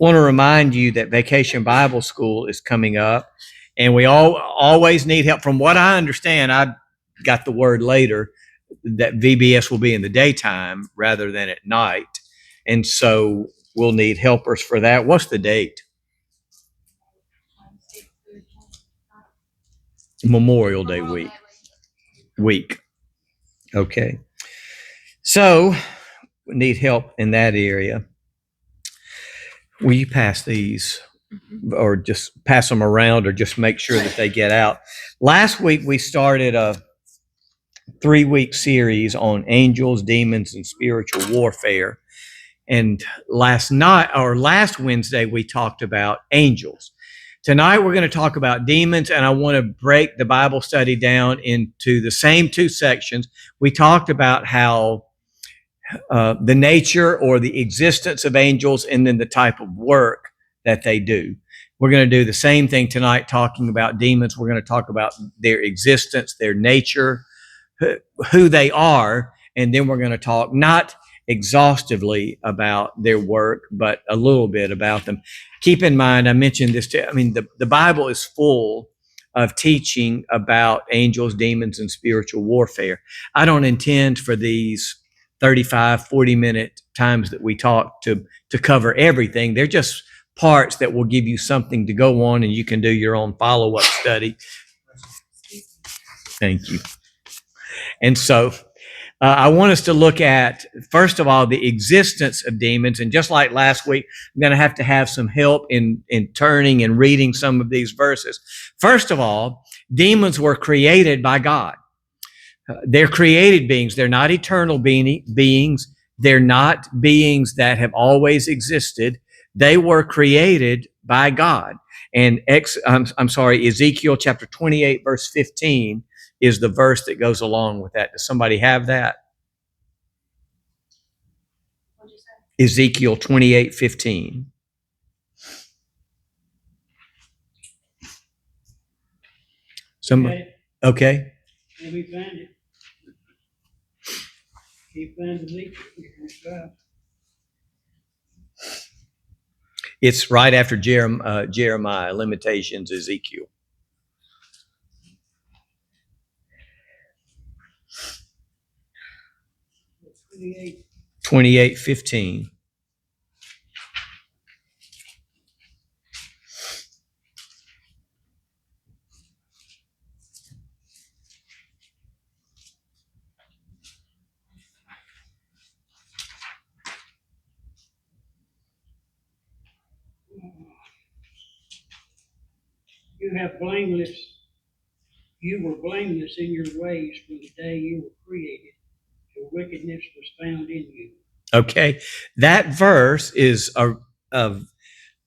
Want to remind you that Vacation Bible School is coming up, and we always need help. From what I understand, I got the word later that VBS will be in the daytime rather than at night, and so we'll need helpers for that. What's the date? Memorial Day week. Okay. So we need help in that area. Will you pass these or just pass them around or just make sure that they get out? Last week we started a 3-week series on angels, demons, and spiritual warfare. And last Wednesday we talked about angels. Tonight we're going to talk about demons, and I want to break the Bible study down into the same 2 sections. We talked about how the nature or the existence of angels and then the type of work that they do. We're going to do the same thing tonight talking about demons. We're going to talk about their existence, their nature, who they are, and then we're going to talk not exhaustively about their work, but a little bit about them. Keep in mind, I mentioned this too. I mean, the Bible is full of teaching about angels, demons, and spiritual warfare. I don't intend for these 35, 40-minute times that we talk to cover everything. They're just parts that will give you something to go on, and you can do your own follow-up study. Thank you. And so I want us to look at, first of all, the existence of demons. And just like last week, I'm going to have some help in turning and reading some of these verses. First of all, demons were created by God. They're created beings. They're not eternal beings. They're not beings that have always existed. They were created by God. And Ezekiel chapter 28, verse 15 is the verse that goes along with that. Does somebody have that? Ezekiel 28, 15. Somebody, okay. Let me find it. Keep finding Ezekiel. It's right after Jeremiah, Limitations, Ezekiel. 28:15. You were blameless in your ways from the day you were created. Your wickedness was found in you. Okay, that verse is a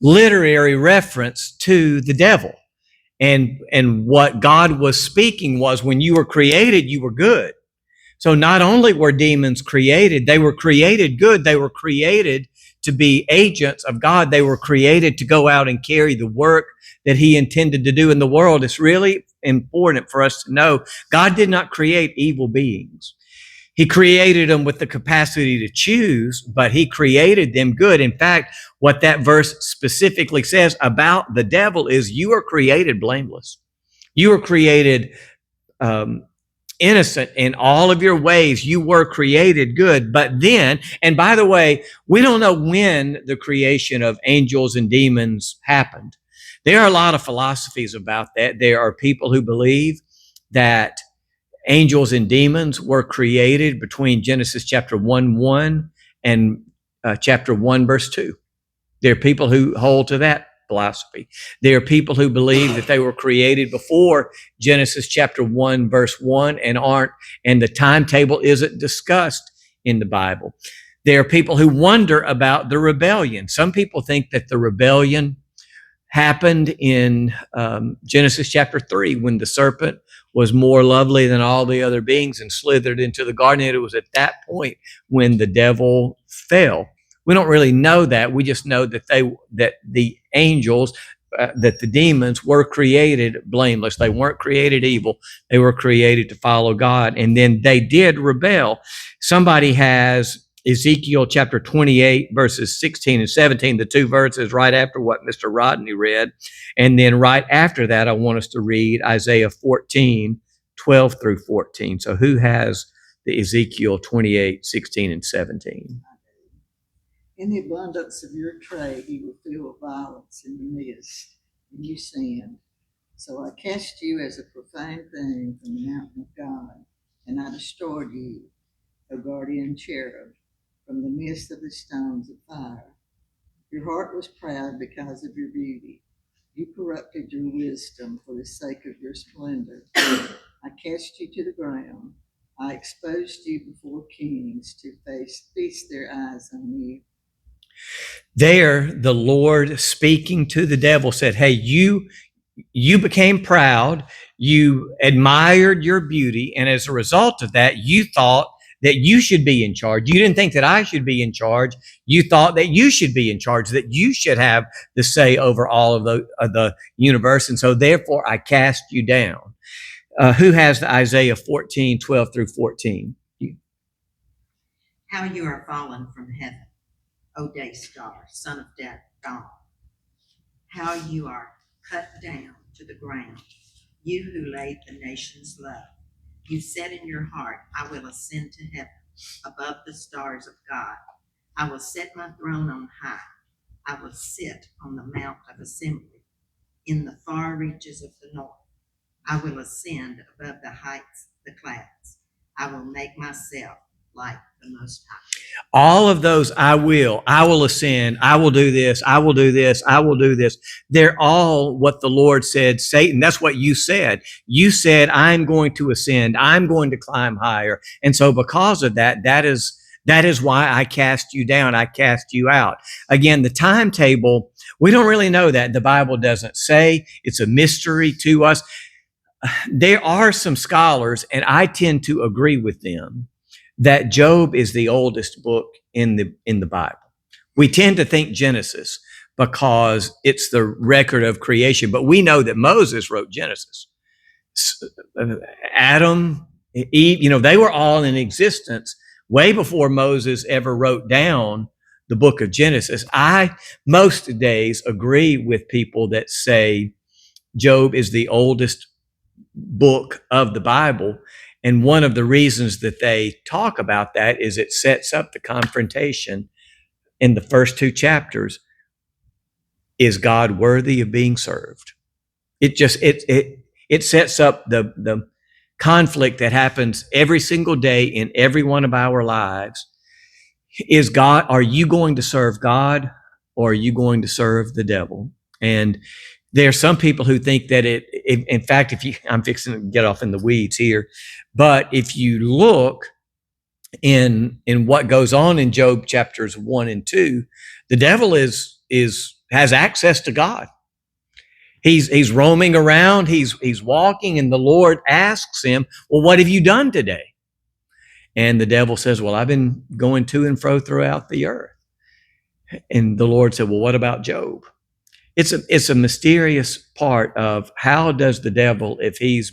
literary reference to the devil. And what God was speaking was, when you were created, you were good. So not only were demons created, they were created good. They were created to be agents of God. They were created to go out and carry the work that He intended to do in the world. It's really important for us to know God did not create evil beings. He created them with the capacity to choose, but He created them good. In fact, what that verse specifically says about the devil is, you are created blameless. You are created innocent in all of your ways. You were created good. But then, and by the way, we don't know when the creation of angels and demons happened. There are a lot of philosophies about that. There are people who believe that angels and demons were created between Genesis chapter 1:1 and chapter 1, verse 2. There are people who hold to that philosophy. There are people who believe that they were created before Genesis chapter 1, verse 1 and the timetable isn't discussed in the Bible. There are people who wonder about the rebellion. Some people think that the rebellion happened in Genesis chapter 3, when the serpent was more lovely than all the other beings and slithered into the garden. And it was at that point when the devil fell. We don't really know that. We just know that the angels, that the demons were created blameless. They weren't created evil. They were created to follow God. And then they did rebel. Somebody has Ezekiel chapter 28, verses 16 and 17, the two verses right after what Mr. Rodney read. And then right after that, I want us to read Isaiah 14, 12 through 14. So who has the Ezekiel 28, 16 and 17? In the abundance of your trade, you will feel violence in your midst, and you sinned. So I cast you as a profane thing from the mountain of God, and I destroyed you, O guardian cherub, from the midst of the stones of fire. Your heart was proud because of your beauty. You corrupted your wisdom for the sake of your splendor. I cast you to the ground. I exposed you before kings to feast their eyes on you. There, the Lord speaking to the devil said, hey, you became proud. You admired your beauty. And as a result of that, you thought that you should be in charge. You didn't think that I should be in charge. You thought that you should be in charge, that you should have the say over all of the universe. And so therefore I cast you down. Who has the Isaiah 14, 12 through 14? How you are fallen from heaven, O day star, son of dawn. How you are cut down to the ground, you who laid the nations low. You said in your heart, I will ascend to heaven, above the stars of God. I will set my throne on high. I will sit on the mount of assembly, in the far reaches of the north. I will ascend above the heights, the clouds. I will make myself like the Most High. All of those, I will ascend, I will do this, I will do this, I will do this. They're all what the Lord said, Satan, that's what you said. You said, I'm going to ascend, I'm going to climb higher. And so because of that, that is why I cast you down, I cast you out. Again, the timetable, we don't really know that. The Bible doesn't say. It's a mystery to us. There are some scholars, and I tend to agree with them, that Job is the oldest book in the Bible. We tend to think Genesis because it's the record of creation, but we know that Moses wrote Genesis. Adam, Eve, they were all in existence way before Moses ever wrote down the book of Genesis. I most days agree with people that say Job is the oldest book of the Bible. And one of the reasons that they talk about that is it sets up the confrontation in the first two chapters. Is God worthy of being served? It sets up the conflict that happens every single day in every one of our lives. Are you going to serve God, or are you going to serve the devil? And there are some people who think that in fact, I'm fixing to get off in the weeds here, but if you look in what goes on in Job chapters 1 and 2, the devil has access to God. He's roaming around, he's walking, and the Lord asks him, well, what have you done today? And the devil says, well, I've been going to and fro throughout the earth. And the Lord said, well, what about Job? It's a mysterious part of how does the devil, if he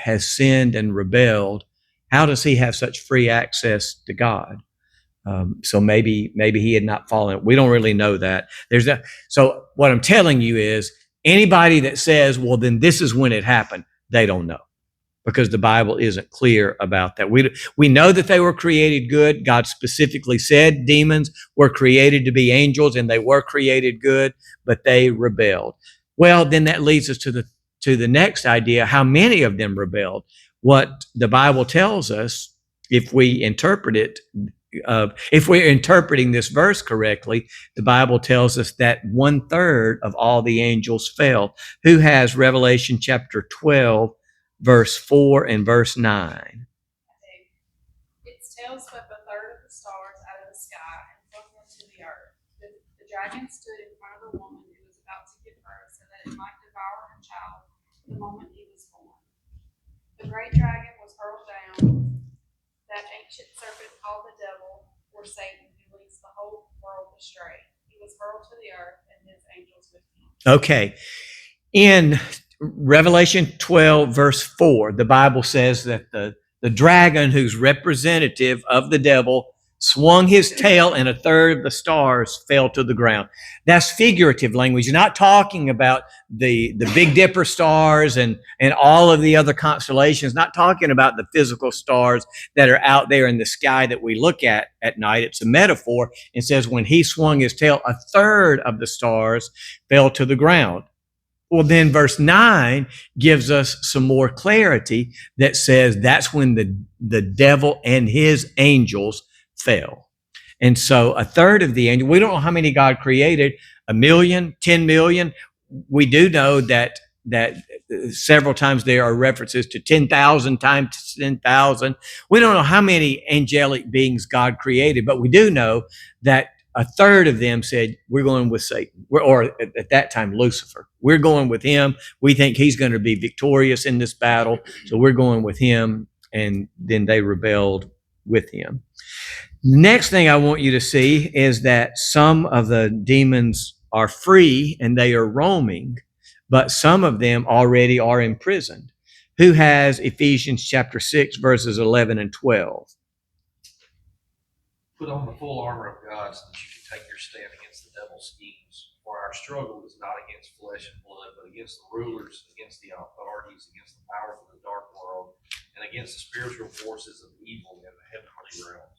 has sinned and rebelled, how does he have such free access to God? So maybe he had not fallen. We don't really know that. So what I'm telling you is anybody that says, well, then this is when it happened, they don't know, because the Bible isn't clear about that. We know that they were created good. God specifically said demons were created to be angels, and they were created good, but they rebelled. Well, then that leads us to the next idea: how many of them rebelled? What the Bible tells us, if we interpret it, if we're interpreting this verse correctly, the Bible tells us that 1/3 of all the angels fell. Who has Revelation chapter 12? Verse 4 and verse 9. Its tail swept 1/3 of the stars out of the sky and flung them to the earth. The dragon stood in front of the woman who was about to give birth, so that it might devour her child the moment he was born. The great dragon was hurled down, that ancient serpent called the devil, or Satan, who leads the whole world astray. He was hurled to the earth, and his angels with him. Okay. In Revelation 12, verse 4, the Bible says that the The dragon, who's representative of the devil, swung his tail and a third of the stars fell to the ground. That's figurative language. You're not talking about the Big Dipper stars and all of the other constellations, not talking about the physical stars that are out there in the sky that we look at night. It's a metaphor. It says when he swung his tail, a third of the stars fell to the ground. Well, then verse 9 gives us some more clarity that says that's when the devil and his angels fell. And so a third of the angels, we don't know how many God created, 1 million, 10 million. We do know that several times there are references to 10,000 times 10,000. We don't know how many angelic beings God created, but we do know that a third of them said, we're going with Satan, or at that time, Lucifer. We're going with him. We think he's going to be victorious in this battle, so we're going with him. And then they rebelled with him. Next thing I want you to see is that some of the demons are free and they are roaming, but some of them already are imprisoned. Who has Ephesians chapter 6, verses 11 and 12? Put on the full armor of God so that you can take your stand against the devil's schemes. For our struggle is not against flesh and blood, but against the rulers, against the authorities, against the powers of the dark world, and against the spiritual forces of evil in the heavenly realms.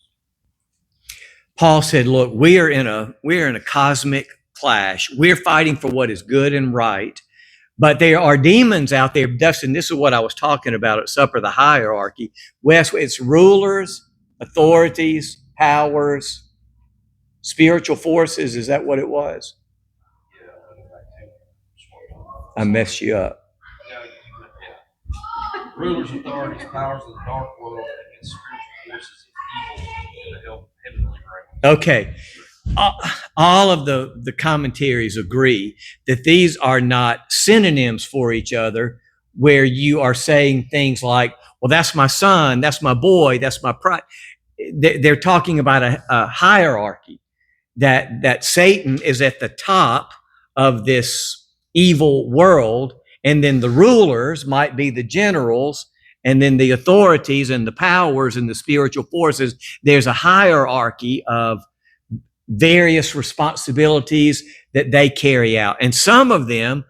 Paul said, look, we are in a cosmic clash. We're fighting for what is good and right. But there are demons out there, Dustin. This is what I was talking about at supper, the hierarchy. Wes, it's rulers, authorities, powers, spiritual forces. Is that what it was? I messed you up. Rulers, authorities, powers of the dark world, and against spiritual forces of evil in the heavenly realms. Okay. All of the commentaries agree that these are not synonyms for each other, where you are saying things like, well, that's my son, that's my boy, that's my pride. They're talking about a hierarchy, that Satan is at the top of this evil world, and then the rulers might be the generals, and then the authorities and the powers and the spiritual forces. There's a hierarchy of various responsibilities that they carry out. And some of them,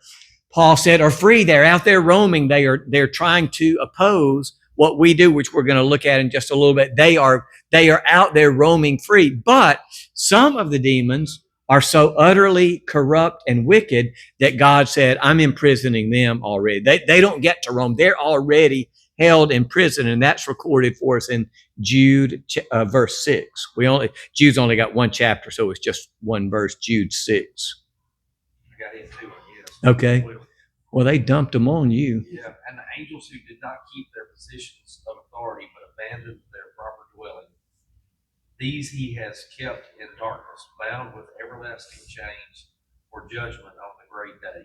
Paul said, are free. They're out there roaming. They're trying to oppose what we do, which we're going to look at in just a little bit. They are out there roaming free. But some of the demons are so utterly corrupt and wicked that God said, I'm imprisoning them already. They don't get to roam. They're already held in prison, and that's recorded for us in Jude verse 6. Jude's only got one chapter, so it's just one verse, Jude 6. I got it too, I guess. Okay. Well, they dumped them on you. Yeah, and the angels who did not keep their positions of authority but abandoned their proper dwelling, these he has kept in darkness, bound with everlasting chains for judgment on the great day.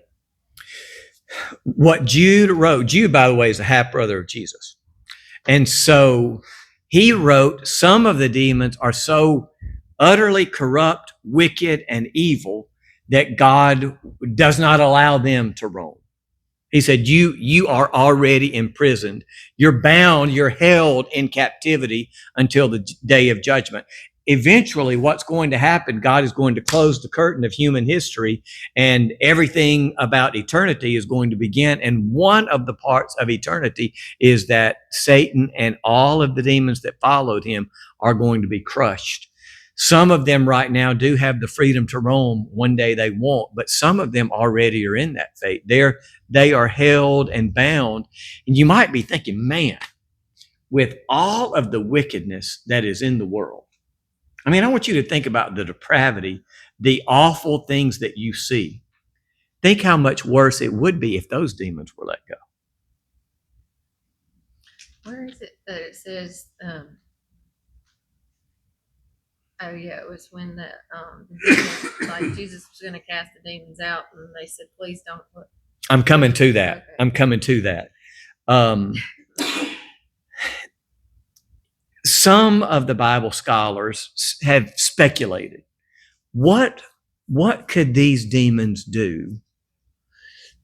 What Jude wrote, Jude, by the way, is a half brother of Jesus. And so he wrote, some of the demons are so utterly corrupt, wicked, and evil that God does not allow them to roam. He said, you are already imprisoned. You're bound, you're held in captivity until the day of judgment. Eventually, what's going to happen, God is going to close the curtain of human history, and everything about eternity is going to begin. And one of the parts of eternity is that Satan and all of the demons that followed him are going to be crushed. Some of them right now do have the freedom to roam. One day they won't, but some of them already are in that fate. They are held and bound. And you might be thinking, man, with all of the wickedness that is in the world, I mean, I want you to think about the depravity, the awful things that you see. Think how much worse it would be if those demons were let go. Where is it that it says, oh yeah, it was when the demons, like Jesus was going to cast the demons out, and they said, please don't put. I'm coming to that. Okay. I'm coming to that. Some of the Bible scholars have speculated, what could these demons do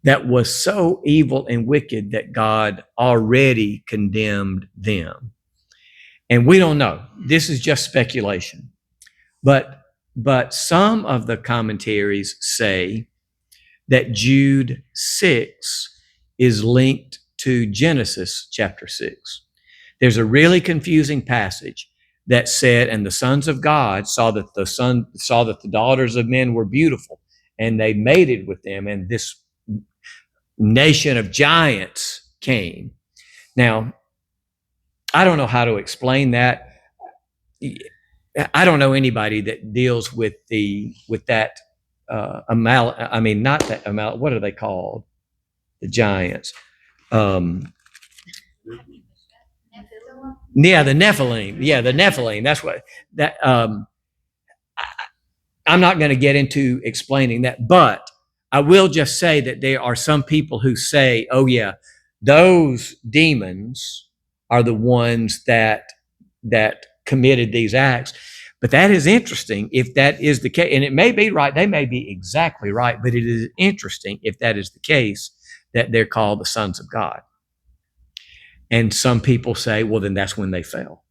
that was so evil and wicked that God already condemned them. And we don't know. This is just speculation. But some of the commentaries say that Jude 6 is linked to Genesis chapter 6. There's a really confusing passage that said, and the sons of God saw that the daughters of men were beautiful, and they mated with them, and this nation of giants came. Now, I don't know how to explain that. I don't know anybody that deals with that not that amount. What are they called? The giants. Yeah, the Nephilim. Yeah, the Nephilim. That's what that. I'm not going to get into explaining that, but I will just say that there are some people who say, "Oh yeah, those demons are the ones that committed these acts." But that is interesting if that is the case, and it may be right. They may be exactly right, but it is interesting if that is the case that they're called the sons of God. And some people say, well, then that's when they fell.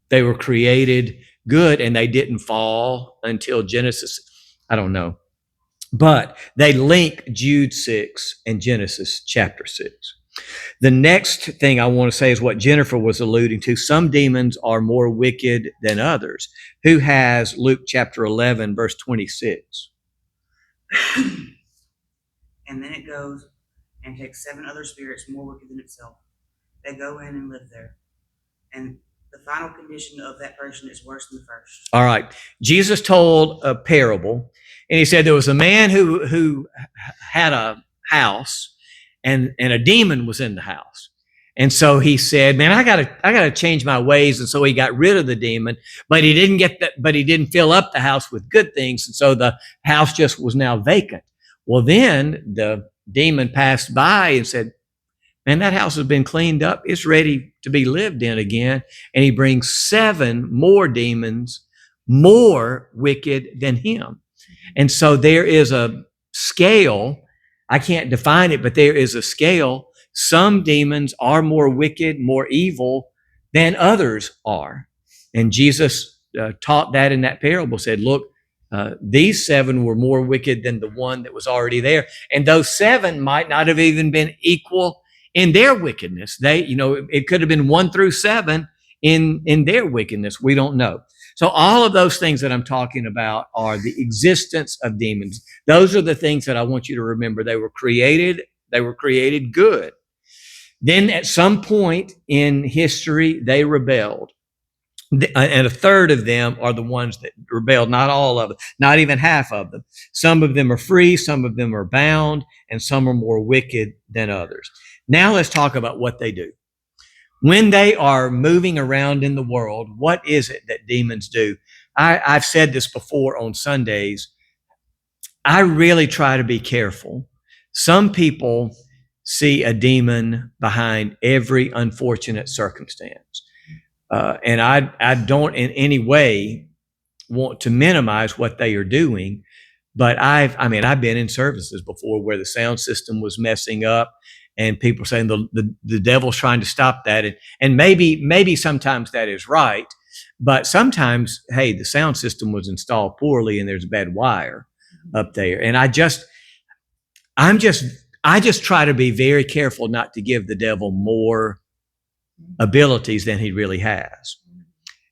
They were created good and they didn't fall until Genesis. I don't know. But they link Jude 6 and Genesis chapter 6. The next thing I want to say is what Jennifer was alluding to. Some demons are more wicked than others. Who has Luke chapter 11, verse 26? And then it goes and takes 7 other spirits more wicked than itself. They go in and live there. And the final condition of that person is worse than the first. All right. Jesus told a parable, and he said there was a man who had a house, and a demon was in the house. And so he said, man, I gotta change my ways. And so he got rid of the demon, but he didn't fill up the house with good things. And so the house just was now vacant. Well, then the demon passed by and said, man, that house has been cleaned up. It's ready to be lived in again. And he brings 7 more demons, more wicked than him. And so there is a scale. I can't define it, but there is a scale. Some demons are more wicked, more evil than others are. And Jesus taught that in that parable, said, look, these 7 were more wicked than the one that was already there. And those 7 might not have even been equal in their wickedness. It could have been 1 through 7 in their wickedness. We don't know. So all of those things that I'm talking about are the existence of demons. Those are the things that I want you to remember. They were created good. Then at some point in history, they rebelled. And a third of them are the ones that rebelled, not all of them, not even half of them. Some of them are free, some of them are bound, and some are more wicked than others. Now let's talk about what they do. When they are moving around in the world, what is it that demons do? I've said this before on Sundays. I really try to be careful. Some people see a demon behind every unfortunate circumstance. And I don't in any way want to minimize what they are doing, but I've been in services before where the sound system was messing up and people saying the devil's trying to stop that. And maybe sometimes that is right, but sometimes, hey, the sound system was installed poorly and there's a bad wire up there. And I just try to be very careful not to give the devil more abilities than he really has.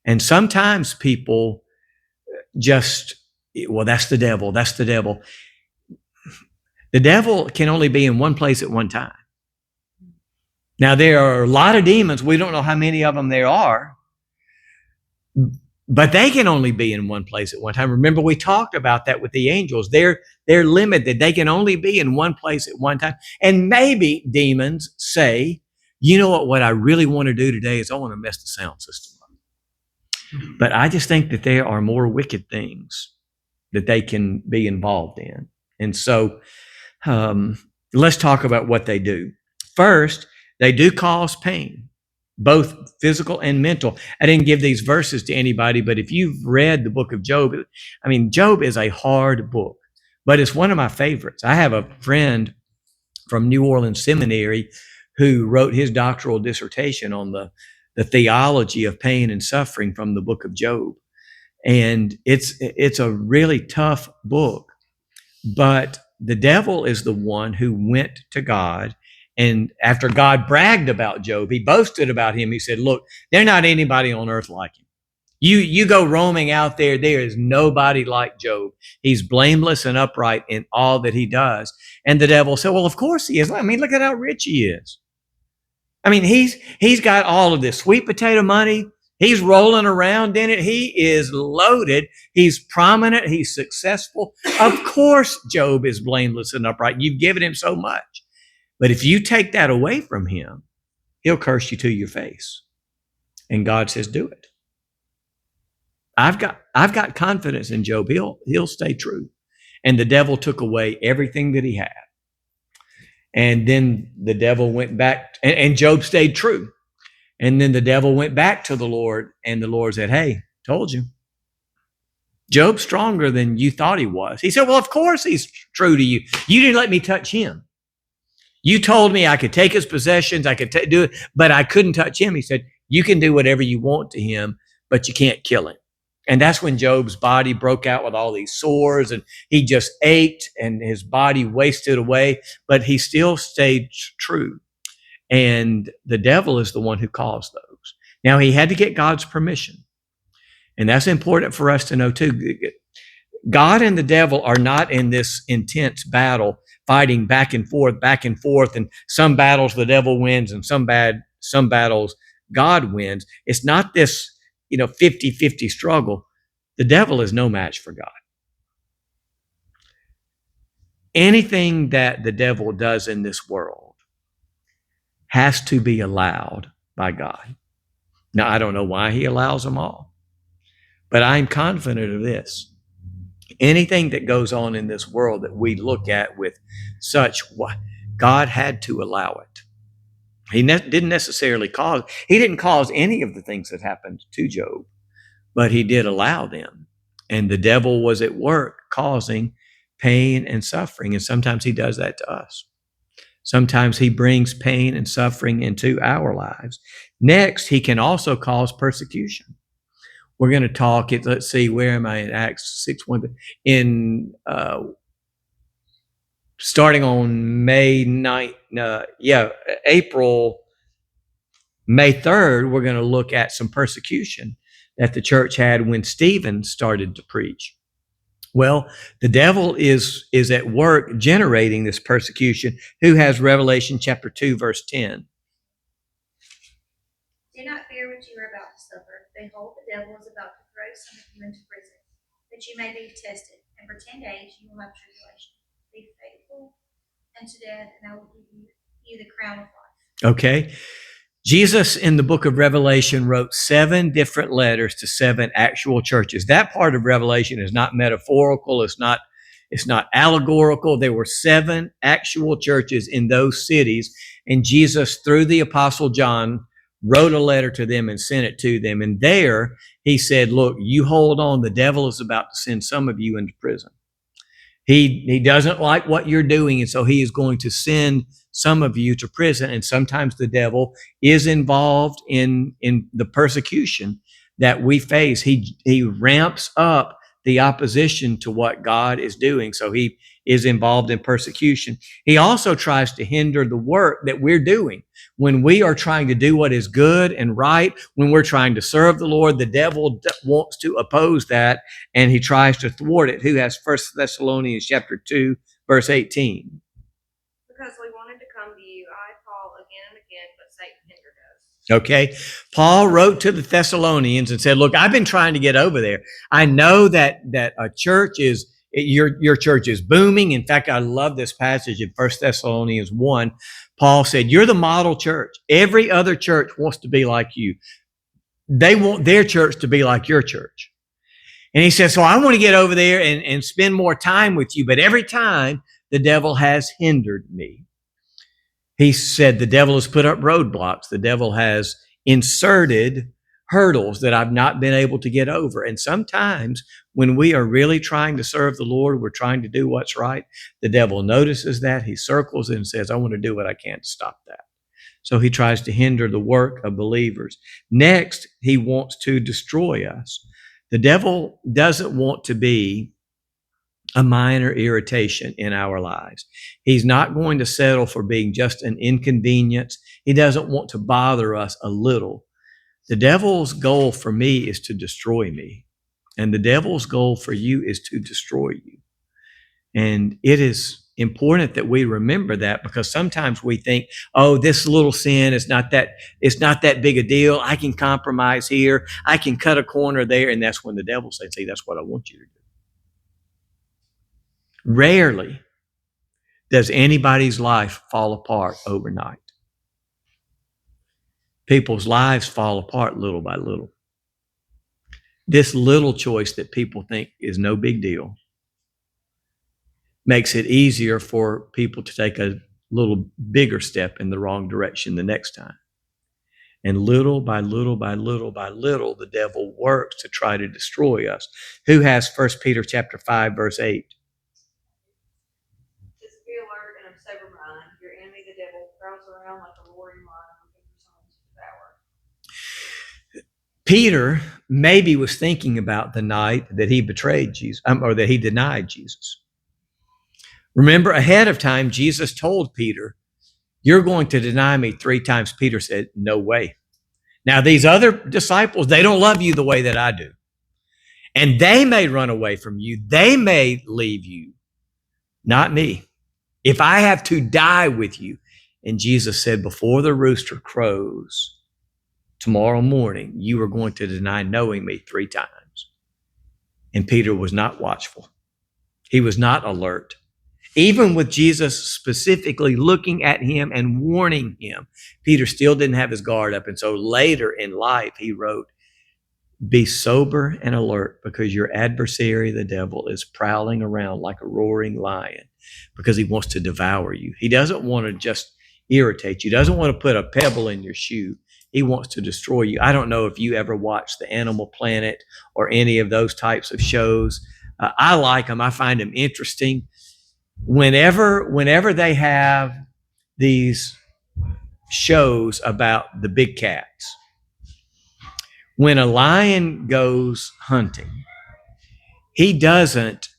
And sometimes people just, well, that's the devil. That's the devil. The devil can only be in one place at one time. Now, there are a lot of demons. We don't know how many of them there are, but they can only be in one place at one time. Remember, we talked about that with the angels. They're limited. They can only be in one place at one time. And maybe demons say, you know what I really want to do today is I want to mess the sound system up. But I just think that there are more wicked things that they can be involved in. And so let's talk about what they do. First, they do cause pain, both physical and mental. I didn't give these verses to anybody, but if you've read the book of Job, Job is a hard book, but it's one of my favorites. I have a friend from New Orleans Seminary who wrote his doctoral dissertation on the theology of pain and suffering from the book of Job. And it's a really tough book, but the devil is the one who went to God. And after God bragged about Job, he boasted about him. He said, look, there's not anybody on earth like him. You go roaming out there, there is nobody like Job. He's blameless and upright in all that he does. And the devil said, well, of course he is. I mean, look at how rich he is. I mean, he's got all of this sweet potato money. He's rolling around in it. He is loaded. He's prominent. He's successful. Of course, Job is blameless and upright. You've given him so much. But if you take that away from him, he'll curse you to your face. And God says, do it. I've got confidence in Job. He'll stay true. And the devil took away everything that he had. And then the devil went back, and Job stayed true. And then the devil went back to the Lord, and the Lord said, hey, told you. Job's stronger than you thought he was. He said, well, of course he's true to you. You didn't let me touch him. You told me I could take his possessions, I could do it, but I couldn't touch him. He said, you can do whatever you want to him, but you can't kill him. And that's when Job's body broke out with all these sores, and he just ached and his body wasted away, but he still stayed true. And the devil is the one who caused those. Now, he had to get God's permission. And that's important for us to know too. God and the devil are not in this intense battle, fighting back and forth, and some battles the devil wins and some battles God wins. It's not this 50-50 struggle. The devil is no match for God. Anything that the devil does in this world has to be allowed by God. Now, I don't know why he allows them all, but I'm confident of this. Anything that goes on in this world that we look at with such, God had to allow it. He didn't necessarily he didn't cause any of the things that happened to Job, but he did allow them. And the devil was at work causing pain and suffering. And sometimes he does that to us. Sometimes he brings pain and suffering into our lives. Next, he can also cause persecution. We're going to talk, let's see, where am I in Acts 6:1? Starting on May 9th, May 3rd, we're going to look at some persecution that the church had when Stephen started to preach. Well, the devil is at work generating this persecution. Who has Revelation chapter 2, verse 10? Do not fear what you are about to suffer. Behold, the devil is about to throw some of you into prison, that you may be tested, and for 10 days you will have tribulation. Be faithful unto death, and I will give you the crown of life. Okay. Jesus in the book of Revelation wrote 7 different letters to 7 actual churches. That part of Revelation is not metaphorical. It's not allegorical. There were 7 actual churches in those cities, and Jesus, through the Apostle John, wrote a letter to them and sent it to them. And there he said, look, you hold on. The devil is about to send some of you into prison. He doesn't like what you're doing, and so he is going to send some of you to prison. And sometimes the devil is involved in the persecution that we face. He ramps up the opposition to what God is doing. So he is involved in persecution. He also tries to hinder the work that we're doing. When we are trying to do what is good and right, when we're trying to serve the Lord, the devil wants to oppose that, and he tries to thwart it. Who has 1 Thessalonians chapter 2, verse 18? Because we wanted to come to you, I, Paul, again and again, but Satan hindered us. Okay. Paul wrote to the Thessalonians and said, look, I've been trying to get over there. I know that a church your church is booming. In fact, I love this passage in 1 Thessalonians 1. Paul said, you're the model church. Every other church wants to be like you. They want their church to be like your church. And he says, so I want to get over there and spend more time with you. But every time the devil has hindered me. He said the devil has put up roadblocks. The devil has inserted hurdles that I've not been able to get over. And sometimes when we are really trying to serve the Lord, we're trying to do what's right. The devil notices that. He circles it and says, I want to do what I can to stop that. So he tries to hinder the work of believers. Next, he wants to destroy us. The devil doesn't want to be a minor irritation in our lives. He's not going to settle for being just an inconvenience. He doesn't want to bother us a little. The devil's goal for me is to destroy me. And the devil's goal for you is to destroy you. And it is important that we remember that, because sometimes we think, oh, this little sin is not that big a deal. I can compromise here. I can cut a corner there. And that's when the devil says, see, that's what I want you to do. Rarely does anybody's life fall apart overnight. People's lives fall apart little by little. This little choice that people think is no big deal makes it easier for people to take a little bigger step in the wrong direction the next time. And little by little by little by little, the devil works to try to destroy us. Who has 1 Peter chapter 5, verse 8? Just be alert and of sober mind. Your enemy, the devil, prowls around like a roaring lion looking for someone to devour. Peter maybe was thinking about the night that he betrayed Jesus, or that he denied Jesus. Remember, ahead of time, Jesus told Peter, you're going to deny me 3 times. Peter said, no way. Now, these other disciples, they don't love you the way that I do. And they may run away from you. They may leave you. Not me. If I have to die with you. And Jesus said, before the rooster crows tomorrow morning, you are going to deny knowing me 3 times. And Peter was not watchful. He was not alert. Even with Jesus specifically looking at him and warning him, Peter still didn't have his guard up. And so later in life, he wrote, be sober and alert, because your adversary, the devil, is prowling around like a roaring lion, because he wants to devour you. He doesn't want to just irritate you. He doesn't want to put a pebble in your shoe. He wants to destroy you. I don't know if you ever watched the Animal Planet or any of those types of shows. I like them. I find them interesting. Whenever they have these shows about the big cats, when a lion goes hunting, he doesn't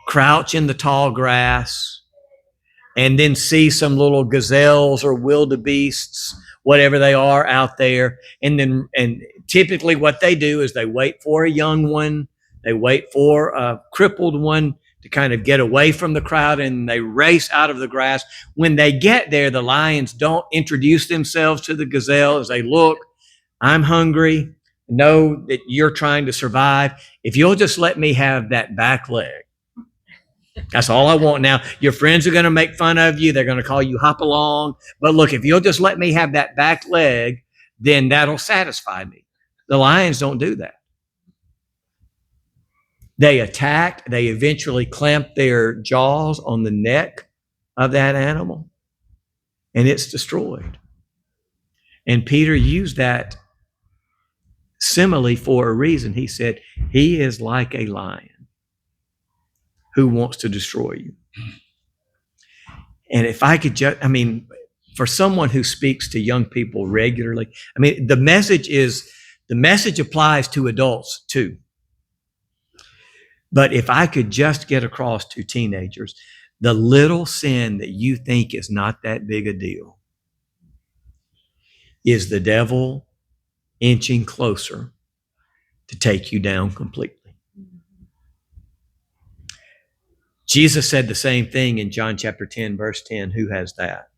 crouch in the tall grass and then see some little gazelles or wildebeests, whatever they are out there. And typically what they do is they wait for a young one. They wait for a crippled one to kind of get away from the crowd, and they race out of the grass. When they get there, the lions don't introduce themselves to the gazelle as they look, I'm hungry, know that you're trying to survive. If you'll just let me have that back leg, that's all I want now. Your friends are going to make fun of you. They're going to call you hop along. But look, if you'll just let me have that back leg, then that'll satisfy me. The lions don't do that. They attack. They eventually clamp their jaws on the neck of that animal, and it's destroyed. And Peter used that simile for a reason. He said, he is like a lion who wants to destroy you. And if I could just, for someone who speaks to young people regularly, the message applies to adults too. But if I could just get across to teenagers, the little sin that you think is not that big a deal is the devil inching closer to take you down completely. Jesus said the same thing in John chapter 10, verse 10. Who has that?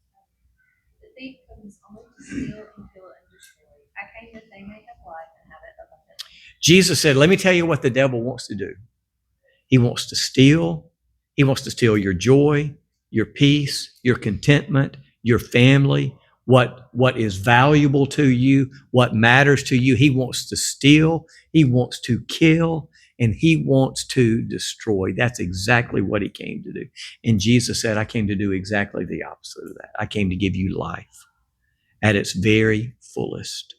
The thief comes only to steal and kill and destroy. I came that they may have life and have it abundantly. Jesus said, let me tell you what the devil wants to do. He wants to steal. He wants to steal your joy, your peace, your contentment, your family, what is valuable to you, what matters to you. He wants to steal. He wants to kill, and he wants to destroy. That's exactly what he came to do. And Jesus said, I came to do exactly the opposite of that. I came to give you life at its very fullest.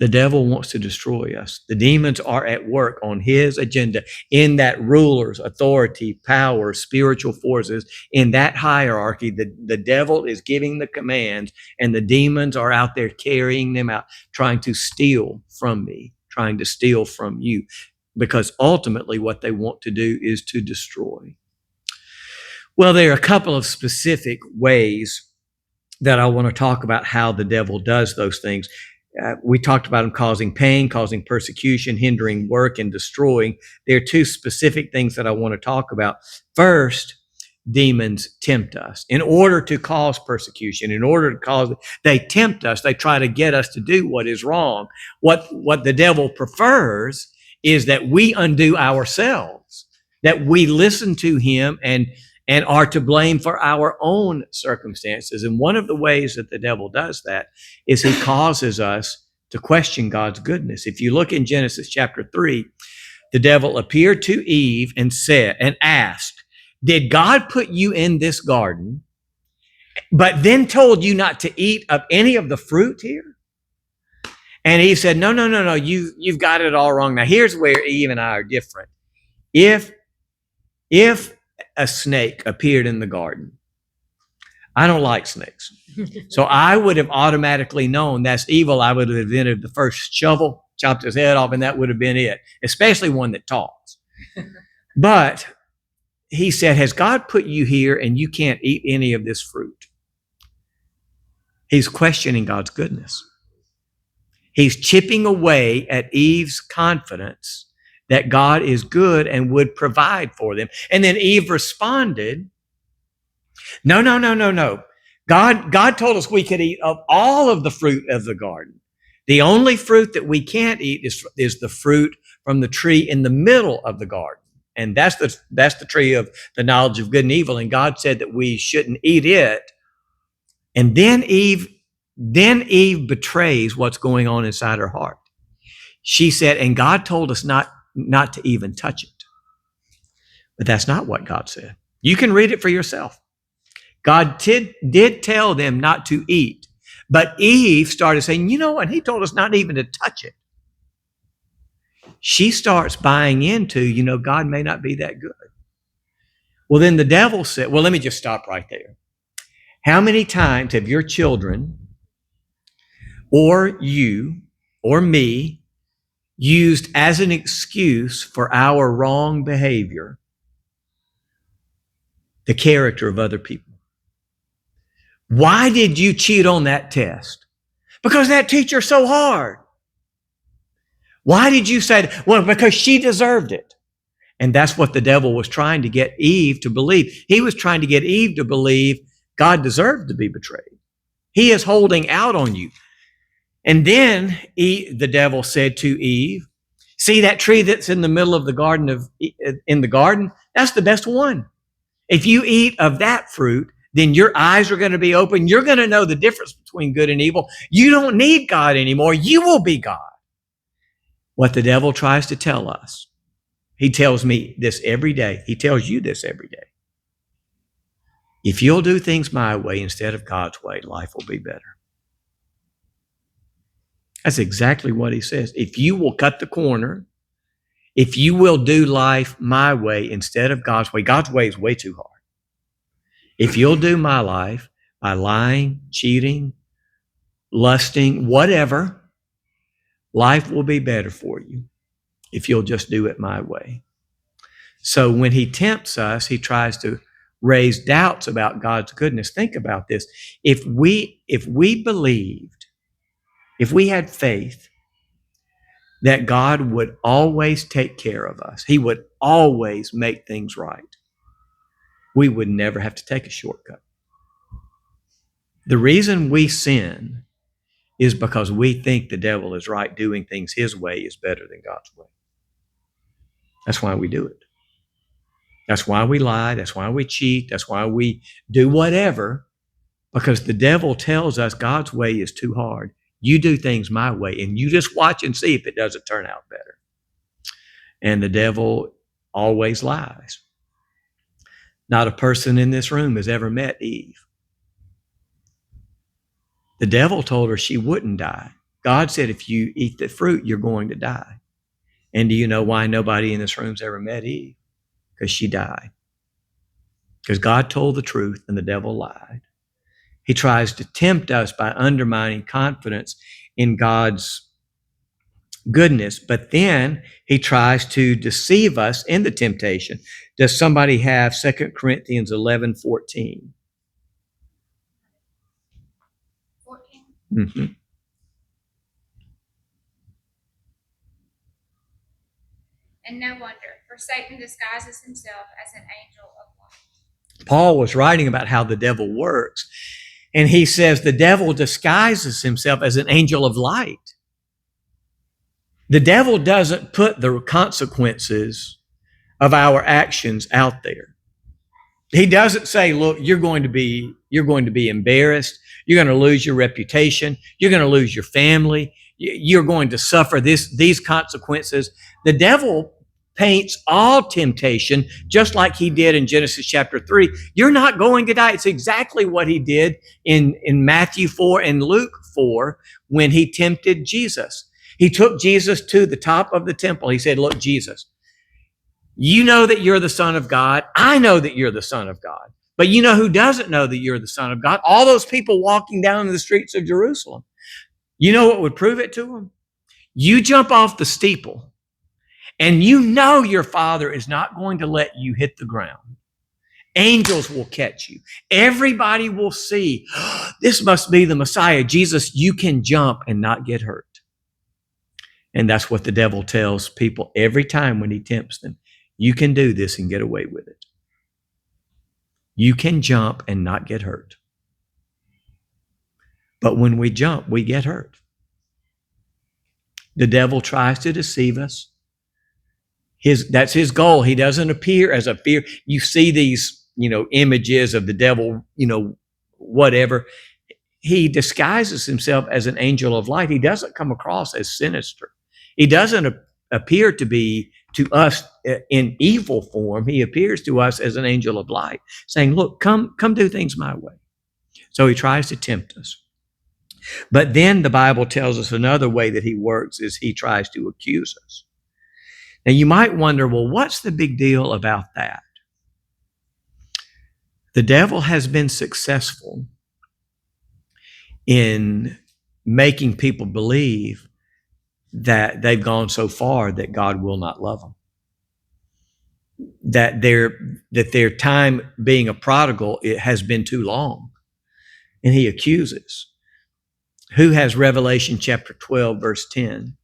The devil wants to destroy us. The demons are at work on his agenda in that rulers, authority, power, spiritual forces, in that hierarchy. The devil is giving the commands, and the demons are out there carrying them out, trying to steal from me, trying to steal from you, because ultimately what they want to do is to destroy. Well, there are a couple of specific ways that I want to talk about how the devil does those things. We talked about him causing pain, causing persecution, hindering work, and destroying. There are two specific things that I want to talk about. First, demons tempt us in order to cause persecution, they tempt us. They try to get us to do what is wrong. What the devil prefers is that we undo ourselves, that we listen to him and are to blame for our own circumstances. And one of the ways that the devil does that is he causes us to question God's goodness. If you look in Genesis chapter 3, the devil appeared to Eve and asked, "Did God put you in this garden, but then told you not to eat of any of the fruit here?" And Eve said, No, you've got it all wrong. Now here's where Eve and I are different. If a snake appeared in the garden, I don't like snakes. So I would have automatically known that's evil. I would have invented the first shovel, chopped his head off, and that would have been it, especially one that talks. But he said, "Has God put you here and you can't eat any of this fruit?" He's questioning God's goodness. He's chipping away at Eve's confidence that God is good and would provide for them. And then Eve responded, No. God told us we could eat of all of the fruit of the garden. The only fruit that we can't eat is the fruit from the tree in the middle of the garden. And that's the tree of the knowledge of good and evil. And God said that we shouldn't eat it. And then Eve betrays what's going on inside her heart. She said, and God told us not to even touch it. But that's not what God said. You can read it for yourself. God did tell them not to eat. But Eve started saying, you know what? He told us not even to touch it. She starts buying into, God may not be that good. Well, then the devil said, well, let me just stop right there. How many times have your children or you or me used as an excuse for our wrong behavior the character of other people? Why did you cheat on that test? Because that teacher's so hard. Why did you say, well, because she deserved it? And that's what the devil was trying to get Eve to believe. He was trying to get Eve to believe God deserved to be betrayed. He is holding out on you. And then the devil said to Eve, see that tree that's in the middle of the garden that's the best one. If you eat of that fruit, then your eyes are going to be open. You're going to know the difference between good and evil. You don't need God anymore. You will be God. What the devil tries to tell us, he tells me this every day. He tells you this every day. If you'll do things my way instead of God's way, life will be better. That's exactly what he says. If you will cut the corner, if you will do life my way instead of God's way is way too hard. If you'll do my life by lying, cheating, lusting, whatever, life will be better for you if you'll just do it my way. So when he tempts us, he tries to raise doubts about God's goodness. Think about this. If we believed, if we had faith that God would always take care of us, he would always make things right, we would never have to take a shortcut. The reason we sin is because we think the devil is right. Doing things his way is better than God's way. That's why we do it. That's why we lie. That's why we cheat. That's why we do whatever, because the devil tells us God's way is too hard. You do things my way, and you just watch and see if it doesn't turn out better. And the devil always lies. Not a person in this room has ever met Eve. The devil told her she wouldn't die. God said, if you eat the fruit, you're going to die. And do you know why nobody in this room's ever met Eve? Because she died. Because God told the truth and the devil lied. He tries to tempt us by undermining confidence in God's goodness, but then he tries to deceive us in the temptation. Does somebody have 2 Corinthians 11:14? 14. Mm-hmm. And no wonder, for Satan disguises himself as an angel of light. Paul was writing about how the devil works, and he says the devil disguises himself as an angel of light. The devil doesn't put the consequences of our actions out there. He doesn't say, look, you're going to be embarrassed. You're going to lose your reputation. You're going to lose your family. You're going to suffer these consequences. The devil paints all temptation just like he did in Genesis chapter 3. You're not going to die. It's exactly what he did in Matthew 4 and Luke 4 when he tempted Jesus. He took Jesus to the top of the temple. He said, look, Jesus, you know that you're the Son of God. I know that you're the Son of God. But you know who doesn't know that you're the Son of God? All those people walking down the streets of Jerusalem. You know what would prove it to them? You jump off the steeple, and you know your Father is not going to let you hit the ground. Angels will catch you. Everybody will see, this must be the Messiah. Jesus, you can jump and not get hurt. And that's what the devil tells people every time when he tempts them. You can do this and get away with it. You can jump and not get hurt. But when we jump, we get hurt. The devil tries to deceive us. That's his goal. He doesn't appear as a fear. You see these, images of the devil, whatever. He disguises himself as an angel of light. He doesn't come across as sinister. He doesn't appear to be to us in evil form. He appears to us as an angel of light, saying, look, come do things my way. So he tries to tempt us. But then the Bible tells us another way that he works is he tries to accuse us. Now you might wonder, well, what's the big deal about that? The devil has been successful in making people believe that they've gone so far that God will not love them. That their time being a prodigal, it has been too long. And he accuses. Who has Revelation chapter 12, verse 10?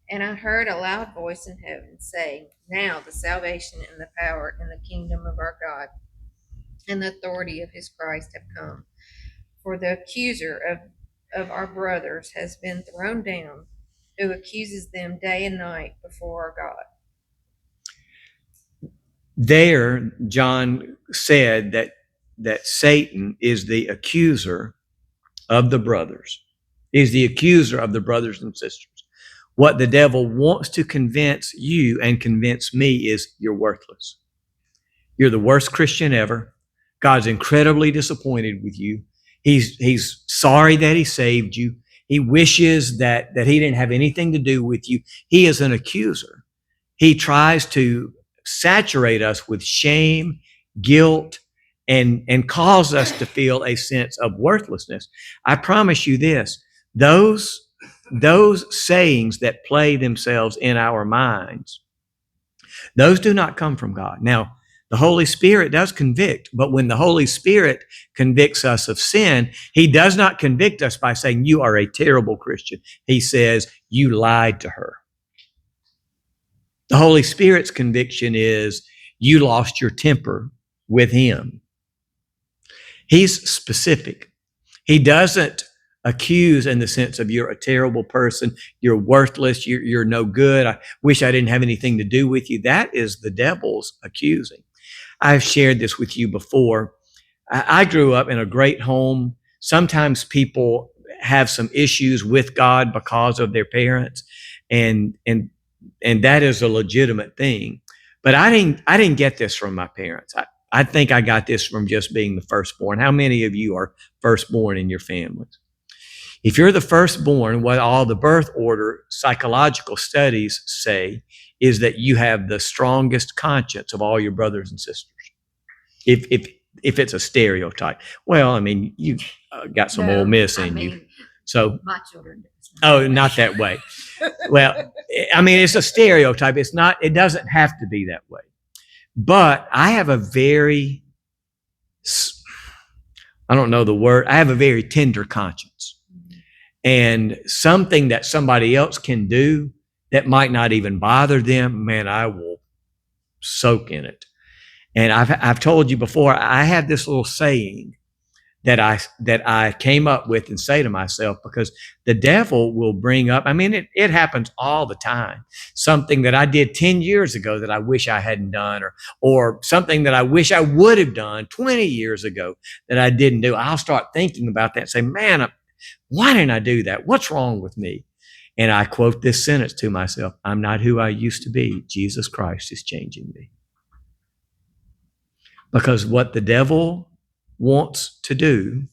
And I heard a loud voice in heaven saying, now the salvation and the power and the kingdom of our God and the authority of his Christ have come. For the accuser of our brothers has been thrown down, who accuses them day and night before our God. There, John said that Satan is the accuser of the brothers. He's the accuser of the brothers and sisters. What the devil wants to convince you and convince me is you're worthless. You're the worst Christian ever. God's incredibly disappointed with you. He's sorry that he saved you. He wishes that he didn't have anything to do with you. He is an accuser. He tries to saturate us with shame, guilt, and cause us to feel a sense of worthlessness. I promise you this, those sayings that play themselves in our minds, those do not come from God. Now, the Holy Spirit does convict, but when the Holy Spirit convicts us of sin, he does not convict us by saying, you are a terrible Christian. He says, you lied to her. The Holy Spirit's conviction is, you lost your temper with him. He's specific. He doesn't accuse in the sense of you're a terrible person, you're worthless, you're no good, I wish I didn't have anything to do with you. That is the devil's accusing. I've shared this with you before. I grew up in a great home. Sometimes people have some issues with God because of their parents, and that is a legitimate thing. But I didn't get this from my parents. I think I got this from just being the firstborn. How many of you are firstborn in your families? If you're the firstborn, what all the birth order psychological studies say is that you have the strongest conscience of all your brothers and sisters. If it's a stereotype. Well, I mean, you got some No, Ole Miss I in you. mean, So, my children. oh, not that way. Well, I mean, it's a stereotype. It's not, it doesn't have to be that way. But I have a very, I don't know the word, I have a very tender conscience. And something that somebody else can do that might not even bother them, man, I will soak in it. And I've told you before, I have this little saying that I came up with and say to myself, because the devil will bring up, I mean, it happens all the time. Something that I did 10 years ago that I wish I hadn't done, or something that I wish I would have done 20 years ago that I didn't do. I'll start thinking about that and say, man, why didn't I do that? What's wrong with me? And I quote this sentence to myself: I'm not who I used to be. Jesus Christ is changing me. Because what the devil wants to do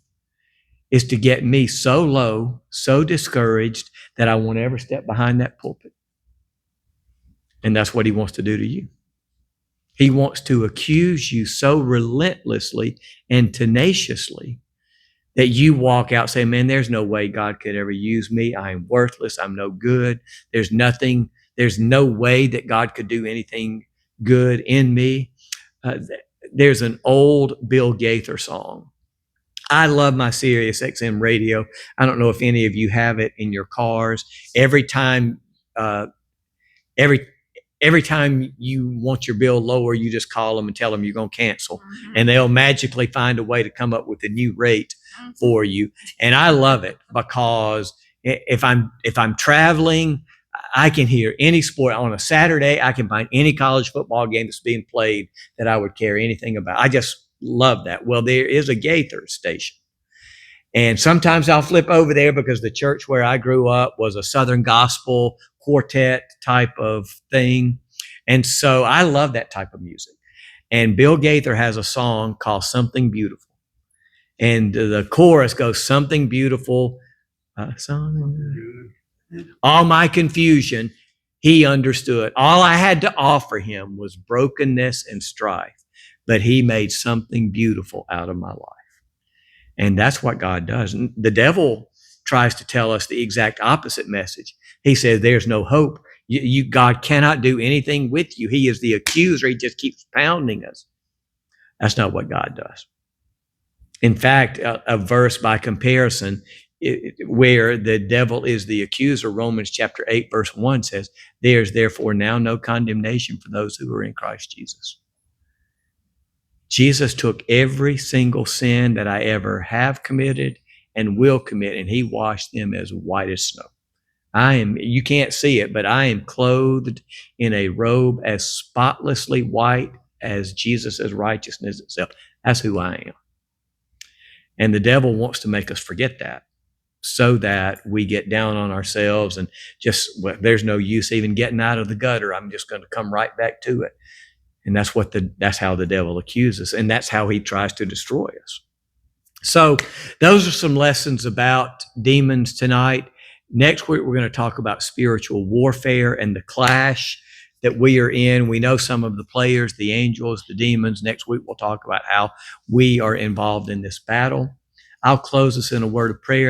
is to get me so low, so discouraged that I won't ever step behind that pulpit. And that's what he wants to do to you. He wants to accuse you so relentlessly and tenaciously that you walk out saying, man, there's no way God could ever use me. I am worthless. I'm no good. There's no way that God could do anything good in me. There's an old Bill Gaither song. I love my Sirius XM radio. I don't know if any of you have it in your cars. Every time you want your bill lower, you just call them and tell them you're going to cancel, and they'll magically find a way to come up with a new rate for you. And I love it because if I'm traveling, I can hear any sport. On a Saturday, I can find any college football game that's being played that I would care anything about. I just love that. Well, there is a Gaither station. And sometimes I'll flip over there because the church where I grew up was a Southern gospel quartet type of thing. And so I love that type of music. And Bill Gaither has a song called Something Beautiful. And the chorus goes, something beautiful, all my confusion, he understood. All I had to offer him was brokenness and strife, but he made something beautiful out of my life. And that's what God does. And the devil tries to tell us the exact opposite message. He says, there's no hope. God cannot do anything with you. He is the accuser. He just keeps pounding us. That's not what God does. In fact, a verse by comparison where the devil is the accuser, Romans chapter 8, verse 1 says, there is therefore now no condemnation for those who are in Christ Jesus. Jesus took every single sin that I ever have committed and will commit, and he washed them as white as snow. You can't see it, but I am clothed in a robe as spotlessly white as Jesus' righteousness itself. That's who I am. And the devil wants to make us forget that, so that we get down on ourselves and just, well, there's no use even getting out of the gutter. I'm just going to come right back to it. And that's how the devil accuses, and that's how he tries to destroy us. So those are some lessons about demons tonight. Next week, we're going to talk about spiritual warfare and the clash that we are in. We know some of the players, the angels, the demons. Next week, we'll talk about how we are involved in this battle. I'll close us in a word of prayer.